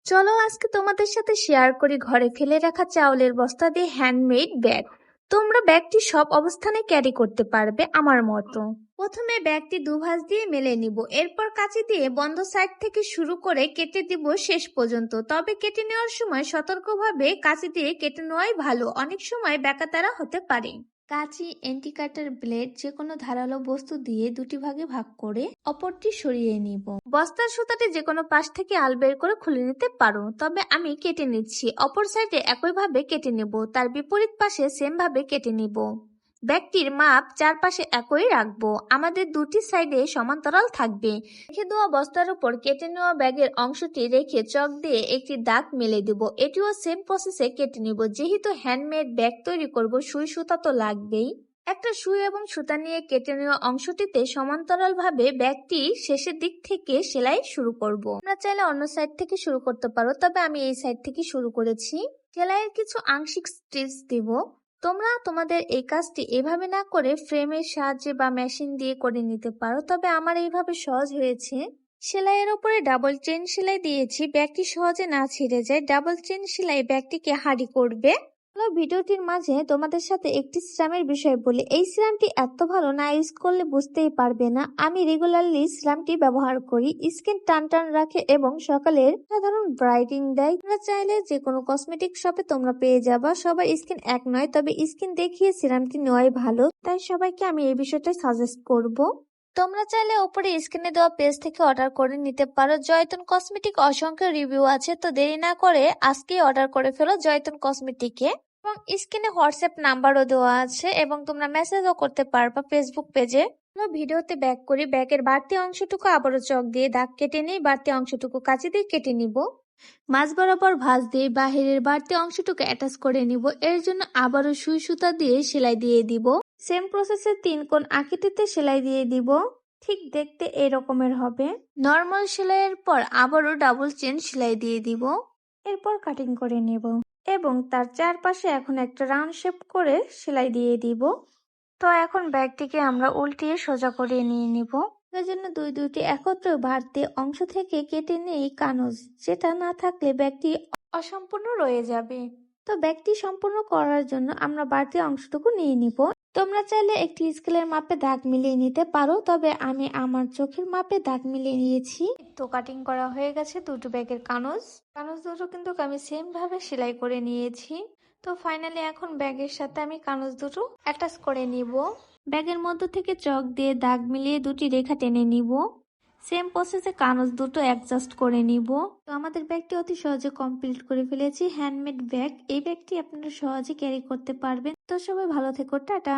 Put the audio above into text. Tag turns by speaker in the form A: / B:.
A: চলো আজকে তোমাদের সাথে শেয়ার করি ঘরে ফেলে রাখা চাউলের বস্তা দিয়ে হ্যান্ডমেড ব্যাগ। তোমরা ব্যাগটি সব অবস্থানে ক্যারি করতে পারবে আমার মতো। প্রথমে ব্যাগটি দুভাঁজ দিয়ে মেলে নিব, এরপর কাঁচি দিয়ে বন্ধ সাইড থেকে শুরু করে কেটে দিব শেষ পর্যন্ত। তবে কেটে নেওয়ার সময় সতর্কভাবে কাঁচি দিয়ে কেটে নেওয়াই ভালো, অনেক সময় ব্যাকাতারা হতে পারে। কাঁচি, এন্টি কাটার ব্লেড যে কোনো ধারালো বস্তু দিয়ে দুটি ভাগে ভাগ করে অপরটি সরিয়ে নিব। বস্তার সুতাটি যে কোনো পাশ থেকে আল বের করে খুলে নিতে পারো, তবে আমি কেটে নিচ্ছি। অপর সাইডে একইভাবে কেটে নেব, তার বিপরীত পাশে সেম ভাবে কেটে নিব। ব্যাগটির মাপ চারপাশে একই রাখবো, আমাদের দুটি সাইডে সমান্তরাল থাকবে। রেখে দেওয়া বস্তার উপর কেটে নেওয়া ব্যাগের অংশটি রেখে চক দিয়ে একটি দাগ মেলে দেব। এটিও সেম প্রসেসে কেটে নিব। যেহেতু হ্যান্ডমেড ব্যাগ তৈরি করব, সুই সুতা তো লাগবেই। একটা সুই এবং সুতা নিয়ে কেটে নেওয়া অংশটিতে সমান্তরাল ভাবে ব্যাগটি শেষের দিক থেকে সেলাই শুরু করব। তোমরা চাইলে অন্য সাইড থেকে শুরু করতে পারো, তবে আমি এই সাইড থেকে শুরু করেছি। সেলাইয়ের কিছু আংশিক স্টিচ দিব। তোমরা তোমাদের এই কাজটি এভাবে না করে ফ্রেমের সাহায্যে বা মেশিন দিয়ে করে নিতে পারো, তবে আমার এইভাবে সহজ হয়েছে। সেলাইয়ের উপরে ডাবল চেইন সেলাই দিয়েছি, ব্যাগটি সহজে না ছিঁড়ে যায়। ডাবল চেইন সেলাই ব্যাগটিকে হাঁড়ি করবে। ভিডিওটির মাঝে তোমাদের সাথে একটি সিরামের বিষয় বলি। এই সিরামটি এত ভালো, না ইউজ করলে বুঝতেই পারবে না। আমি রেগুলারলি সিরামটি ব্যবহার করি। স্কিন টান টান রাখে এবং সকালের সাধারণ ব্রাইটিং দেয়। তোমরা চাইলে যে কোনো কসমেটিক শপে তোমরা পেয়ে যাবা। সবার স্কিন এক নয়, তবে স্কিন দেখিয়ে সিরামটি নেওয়াই ভালো, তাই সবাইকে আমি এই বিষয়টা সাজেস্ট করব। তোমরা চাইলে উপরে স্ক্রিনে দেওয়া পেজ থেকে অর্ডার করে নিতে পারো। জয়তুন কসমেটিক অসংখ্য রিভিউ আছে, তো দেরি না করে আজকেই অর্ডার করে ফেলো জয়তুন কসমেটিকে। এবং স্ক্রিনে হোয়াটসঅ্যাপ নাম্বারও দেওয়া আছে এবং তোমরা মেসেজও করতে পারবা ফেসবুক পেজে। আমরা ভিডিওতে ব্যাক করি। ব্যাগের বাড়তি অংশটুকু আবারও চক দিয়ে দাগ কেটে নিই, বাড়তি অংশটুকু কাঁচি দিয়ে কেটে নিব। মাঝ বরাবর ভাঁজ দিয়ে বাহিরের বাড়তি অংশটুকু অ্যাটাচ করে নিব। এর জন্য আবারও সুই সুতা দিয়ে সেলাই দিয়ে দিব। সেম প্রসেসে 3 কোণ আকৃতিতে সেলাই দিয়ে দিব। ঠিক দেখতে এরকমের হবে। নর্মাল সেলাইয়ের পর আবারও ডাবল চেন সেলাই দিয়ে দিব। এরপর কাটিং করে নেব এবং তার চারপাশে এখন একটা রাউন্ড শেপ করে সেলাই দিয়ে দিব। তো এখন ব্যাগটিকে আমরা উল্টিয়ে সোজা করে নিয়ে নিব। এর জন্য দুইটি একত্রে বাড়তি অংশ থেকে কেটে নেই কানজ, যেটা না থাকলে ব্যাগটি অসম্পূর্ণ রয়ে যাবে। তো ব্যাগটি সম্পূর্ণ করার জন্য আমরা বাড়তি অংশটুকু নিয়ে নিব। তোমরা চাইলে একটি স্কেলের মাপে দাগ মিলিয়ে নিতে পারো, তবে আমি আমার চোখের মাপে দাগ মিলিয়ে নিয়েছি। তো কাটিং করা হয়ে গেছে দুটো ব্যাগের কানজ দুটো কিন্তু আমি সেম ভাবে সেলাই করে নিয়েছি। তো ফাইনালি এখন ব্যাগের সাথে আমি কানজ দুটো অ্যাটাচ করে নিব। ব্যাগের মধ্য থেকে চক দিয়ে দাগ মিলিয়ে দুটি রেখা টেনে নিব। সেম প্রসেসে কানজ দুটো অ্যাডজাস্ট করে নিব। তো আমাদের ব্যাগটি অতি সহজে কমপ্লিট করে ফেলেছি। হ্যান্ডমেড ব্যাগ, এই ব্যাগটি আপনারা সহজে ক্যারি করতে পারবেন। তো সবাই ভালো থেকো, টাটা।